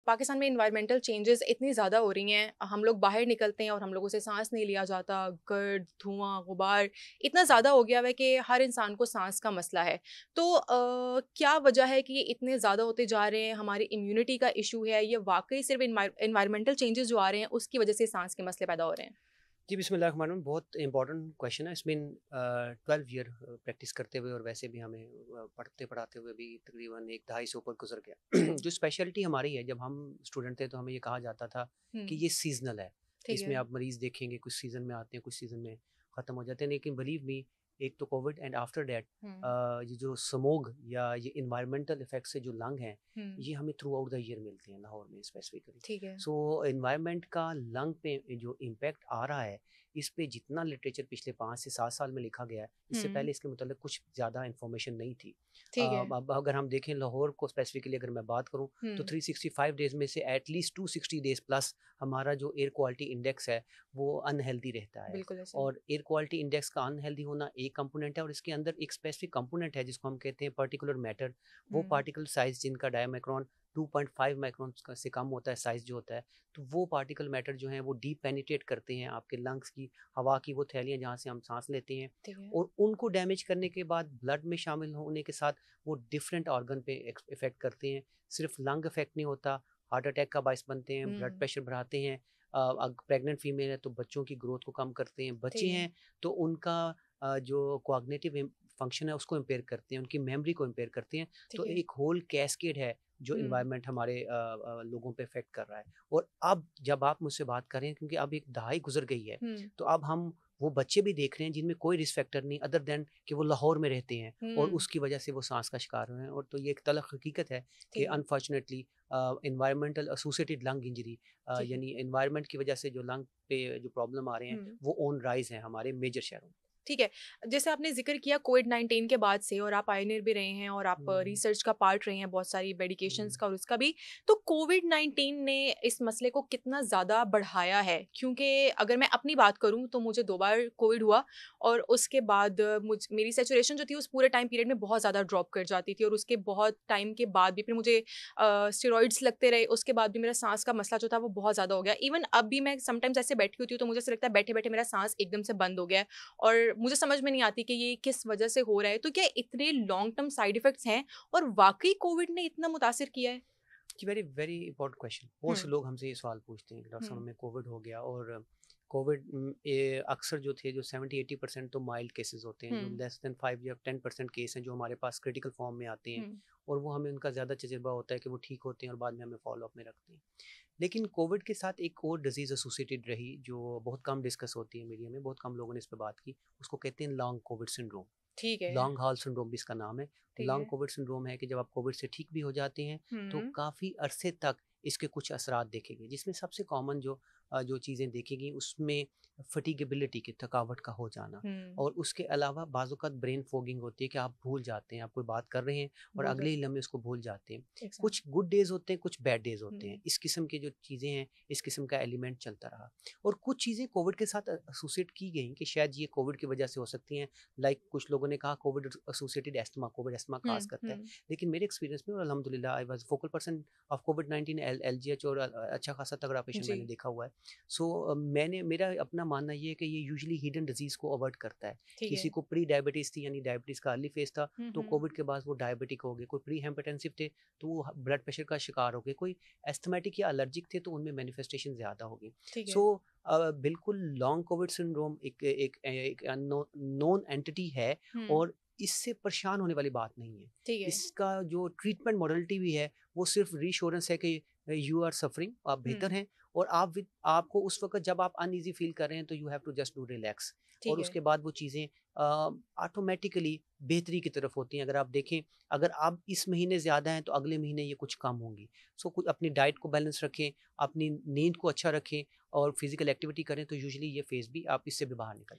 पाकिस्तान में environmental changes इतनी ज़्यादा हो रही हैं, हम लोग बाहर निकलते हैं और हम लोगों से सांस नहीं लिया जाता, गर्द, धुआं, गुबार इतना ज़्यादा हो गया हुआ है कि हर इंसान को सांस का मसला है। तो क्या वजह है कि ये इतने ज़्यादा होते जा रहे हैं? हमारी इम्यूनिटी का इशू है, ये वाकई सिर्फ एनवायरमेंटल चेंजेस जो आ रहे हैं उसकी वजह से सांस के मसले पैदा हो रहे हैं? जी, बिस्मिल्लाहिर्रहमानिर्रहीम। बहुत इंपॉर्टेंट क्वेश्चन है। इसमें 12 ईयर प्रैक्टिस करते हुए और वैसे भी हमें पढ़ते पढ़ाते हुए भी तकरीबन एक दहाई से ऊपर गुजर गया। जो स्पेशलिटी हमारी है, जब हम स्टूडेंट थे तो हमें ये कहा जाता था हुँ, कि ये सीजनल है। ठीक इसमें है। आप मरीज़ देखेंगे, कुछ सीज़न में आते हैं, कुछ सीज़न में ख़त्म हो जाते हैं। लेकिन बिलीव मी, एक तो कोविड एंड आफ्टर दैट हुँ, ये जो स्मोग या ये एनवायरमेंटल इफ़ेक्ट से जो लंग हैं, हुँ, ये हमें थ्रू आउट द ईयर मिलते हैं लाहौर में स्पेसिफिकली। ठीक है। सो एनवायरनमेंट का लंग पे जो इम्पैक्ट आ रहा है, इस पे जितना लिटरेचर पिछले 5 से 7 साल में लिखा गया है, इससे हुँ, पहले इसके मतलब कुछ ज़्यादा इन्फॉर्मेशन नहीं थी। ठीक है। अब अगर हम देखें लाहौर को स्पेसिफिकली अगर मैं बात करूँ, तो हुँ, 365 डेज़ में से एटलीस्ट 260 डेज़ प्लस हमारा जो एयर क्वालिटी इंडेक्स है, वो अनहेल्दी रहता है। बिल्कुल ऐसे ही। और एयर क्वालिटी इंडेक्स का अनहेल्दी होना एक कंपोनेंट है, और इसके अंदर एक स्पेसिफिक कंपोनेंट है जिसको हम कहते हैं पार्टिकुलर मैटर। वो हुँ, पार्टिकल साइज़ जिनका डायमाइक्रॉन 2.5 माइक्रोन से कम होता है, साइज़ जो होता है, तो वो पार्टिकल मैटर जो हैं वो डीप पेनिट्रेट करते हैं आपके लंग्स की, हवा की वो थैलियाँ जहाँ से हम सांस लेते हैं, ठीक है। और उनको डैमेज करने के बाद ब्लड में शामिल होने के साथ वो डिफरेंट ऑर्गन पे इफेक्ट करते हैं। सिर्फ लंग इफेक्ट नहीं होता, हार्ट अटैक का बायस बनते हैं, ब्लड हुँ, प्रेशर बढ़ाते हैं। प्रेग्नेंट फीमेल है तो बच्चों की ग्रोथ को कम करते हैं, बच्चे ठीक है, हैं तो उनका जो कॉग्निटिव फंक्शन है उसको इम्पेयर करते हैं, उनकी मेमोरी को इम्पेयर करते हैं। तो ठीक है। एक होल कैस्केड है जो हुँ, इन्वायरमेंट हमारे लोगों पे इफ़ेक्ट कर रहा है। और अब जब आप मुझसे बात कर रहे हैं, क्योंकि अब एक दहाई गुज़र गई है, हुँ, तो अब हम वो बच्चे भी देख रहे हैं जिनमें कोई रिस्क फैक्टर नहीं अदर दैन कि वो लाहौर में रहते हैं और हुँ, उसकी वजह से वो साँस का शिकार हुए हैं। और तो ये एक तल्ख़ हकीकत है कि ठीक है, unfortunately environmental associated lung injury, ठीक है। यानी एनवायरनमेंट की वजह से जो लंग पे जो प्रॉब्लम आ रहे हैं, हुँ। वो ऑन राइज़ हैं हमारे मेजर शहरों में। ठीक है। जैसे आपने ज़िक्र किया कोविड-19 के बाद से और आप पायनियर भी रहे हैं और आप हुँ, रिसर्च का पार्ट रहे हैं बहुत सारी हुँ, मेडिकेशंस का और उसका भी। तो कोविड-19 ने इस मसले को कितना ज़्यादा बढ़ाया है? क्योंकि अगर मैं अपनी बात करूँ तो मुझे 2 बार कोविड हुआ और उसके बाद मेरी सैचुरेशन जो थी उस पूरे टाइम पीरियड में बहुत ज़्यादा ड्रॉप कर जाती थी और उसके बहुत टाइम के बाद भी फिर मुझे स्टेरॉइड्स लगते रहे, उसके बाद भी मेरा साँस का मसला जो था वो बहुत ज़्यादा हो गया। इवन अब भी मैं समटाइम्स ऐसे बैठी होती हूँ तो मुझे ऐसा लगता है बैठे-बैठे मेरा साँस एकदम से बंद हो गया है। और मुझे समझ में नहीं आती कि ये किस वजह से हो रहा है। तो क्या इतने लॉन्ग टर्म साइड इफ़ेक्ट्स हैं और वाक़ई कोविड ने इतना मुतासिर किया है? जी, वेरी वेरी इंपॉर्टेंट क्वेश्चन। हुँ, बहुत से लोग हमसे ये सवाल पूछते हैं कि डॉक्टर साहब हुँ, हमें कोविड हो गया। और कोविड अक्सर जो थे, जो 70-80% तो माइल्ड केसेस होते हैं, जो हुँ, लेस देन 5 या 10% केस हैं जो हमारे पास क्रिटिकल फॉर्म में आते हैं, हुँ, और वो हमें उनका ज़्यादा तजुर्बा होता है कि वो ठीक होते हैं और बाद में हमें फॉलो अप में रखते हैं। लेकिन कोविड के साथ एक और डिजीज़ एसोसिएटेड रही जो बहुत कम डिस्कस होती है मीडिया में, बहुत कम लोगों ने इस पे बात की। उसको कहते हैं लॉन्ग कोविड सिंड्रोम। ठीक है, लॉन्ग हाल सिंड्रोम भी इसका नाम है। ठीक लॉन्ग है। कोविड सिंड्रोम है कि जब आप कोविड से ठीक भी हो जाते हैं, तो हुँ, काफ़ी अरसे तक इसके कुछ असरात देखेंगे, जिसमें सबसे कॉमन जो चीज़ें देखेंगी उसमें फटीगेबिलिटी की, थकावट का हो जाना, हुँ, और उसके अलावा बाज़-औक़ात ब्रेन फॉगिंग होती है कि आप भूल जाते हैं, आप कोई बात कर रहे हैं और भूल अगले ही जाते लम्हे उसको भूल जाते हैं। हैं। एक साथ। कुछ गुड डेज़ होते हैं, कुछ बैड डेज़ होते हैं। हुँ, इस किस्म की जो चीज़ें हैं, इस किस्म का एलिमेंट चलता रहा। और कुछ चीज़ें कोविड के साथ एसोसिएट की गई कि शायद ये कोविड की वजह से हो सकती हैं। लाइक कुछ लोगों ने कहा COVID associated asthma, COVID asthma हुँ, काज़ करता है। हुँ, लेकिन मेरे एक्सपीरियंस में, और अल्हम्दुलिल्लाह I was focal person of कोविड-19 एलजीएच, और अच्छा खासा तगड़ा पेशेंट जी, मैंने देखा हुआ है। सो मैंने मेरा अपना मानना ये है कि ये यूजुअली हिडन डिजीज़ को अवॉइड करता है। ठीक है। किसी को प्री डायबिटीज़ थी, यानी डायबिटीज़ का अर्ली फेज़ था, हुँ, तो हुँ, कोविड के बाद वो डायबिटिक हो गए। कोई प्री हाइपरटेंसिव थे, तो वो ब्लड प्रेशर का शिकार हो गए। कोई एस्थमेटिक या एलर्जिक थे, तो उनमें मैनिफेस्टेशन ज़्यादा हो गई। ठीक है। सो बिल्कुल लॉन्ग कोविड सिंड्रोम एक नोन एंटिटी है, हुँ, और इससे परेशान होने वाली बात नहीं है। ठीक है। इसका जो ट्रीटमेंट मॉडलिटी भी है, वो सिर्फ रीअश्योरेंस है कि यू आर सफरिंग, आप बेहतर हुँ, हैं, और आपको उस वक़्त जब आप अनईज़ी फ़ील कर रहे हैं, तो you have to just do relax. ठीक और है। उसके बाद वो चीज़ें ऑटोमैटिकली बेहतरी की तरफ होती हैं। अगर आप देखें, अगर आप इस महीने ज़्यादा हैं, तो अगले महीने ये कुछ कम होंगी। सो कुछ अपनी डाइट को बैलेंस रखें, अपनी नींद को अच्छा रखें, और फिज़िकल एक्टिविटी करें, तो यूजुअली ये फ़ेज़ भी आप इससे भी बाहर निकल